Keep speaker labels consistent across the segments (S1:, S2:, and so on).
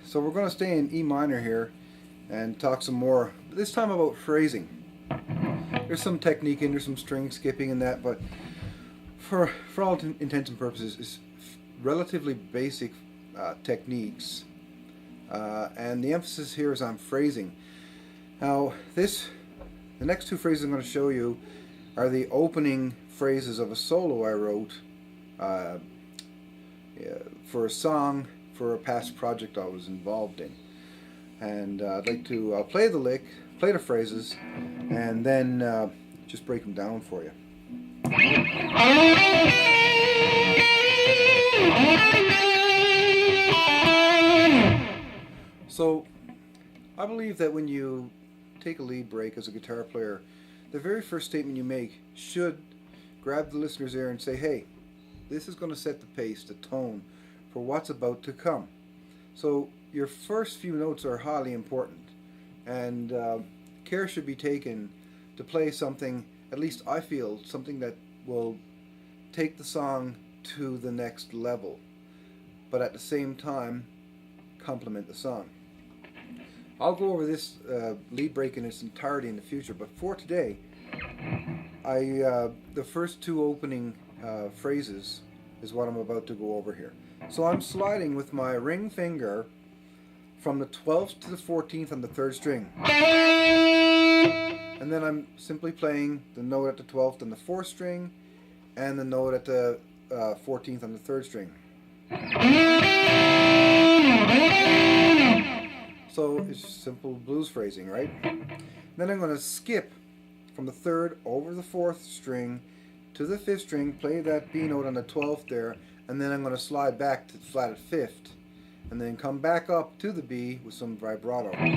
S1: So we're going to stay in E minor here and talk some more, this time about phrasing. There's some technique in there, some string skipping and that, but for all intents and purposes, it's relatively basic techniques. And the emphasis here is on phrasing. Now, the next two phrases I'm going to show you are the opening phrases of a solo I wrote uh, for a song for a past project I was involved in. And I'd like to play the lick, play the phrases, and then just break them down for you. So, I believe that when you take a lead break as a guitar player, the very first statement you make should grab the listener's ear and say, hey, this is going to set the pace, the tone for what's about to come. So your first few notes are highly important, and care should be taken to play something, at least I feel, something that will take the song to the next level, but at the same time complement the song. I'll go over this lead break in its entirety in the future, but for today, the first two opening phrases is what I'm about to go over here. So I'm sliding with my ring finger from the 12th to the 14th on the third string. And then I'm simply playing the note at the 12th on the fourth string and the note at the 14th on the third string. So it's simple blues phrasing, right? Then I'm going to skip from the third over the fourth string to the fifth string, play that B note on the 12th there, and then I'm going to slide back to the flat at fifth, and then come back up to the B with some vibrato. And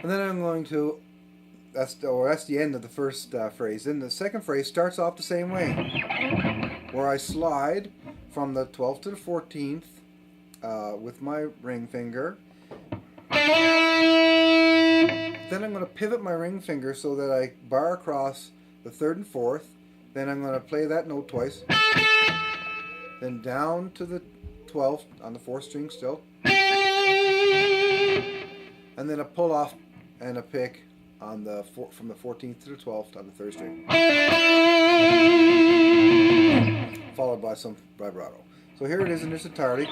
S1: then I'm going to, that's the end of the first phrase. Then the second phrase starts off the same way, where I slide from the 12th to the 14th with my ring finger. Then I'm going to pivot my ring finger so that I bar across the third and fourth. Then I'm going to play that note twice. Then down to the 12th on the fourth string still. And then a pull off and a pick on the from the 14th to the 12th on the third string. Followed by some vibrato. So here it is in its entirety.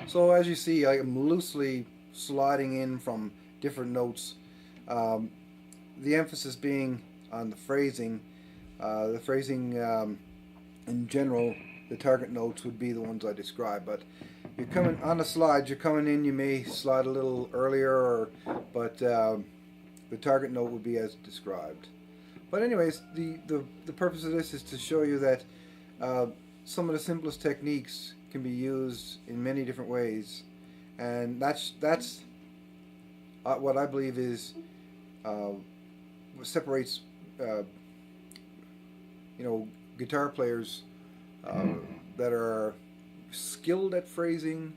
S1: So as you see, I am loosely sliding in from different notes. The emphasis being on the phrasing. The phrasing in general, the target notes would be the ones I described. But you're coming on the slides. You're coming in. You may slide a little earlier, but the target note would be as described. But anyways, the purpose of this is to show you that some of the simplest techniques can be used in many different ways, and that's what I believe is what separates guitar players that are skilled at phrasing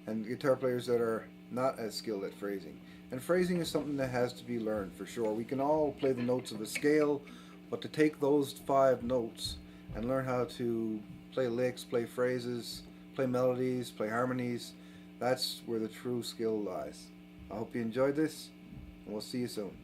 S1: and guitar players that are not as skilled at phrasing. And phrasing is something that has to be learned for sure. We can all play the notes of a scale, but to take those 5 notes and learn how to play licks, play phrases, play melodies, play harmonies, that's where the true skill lies. I hope you enjoyed this, and we'll see you soon.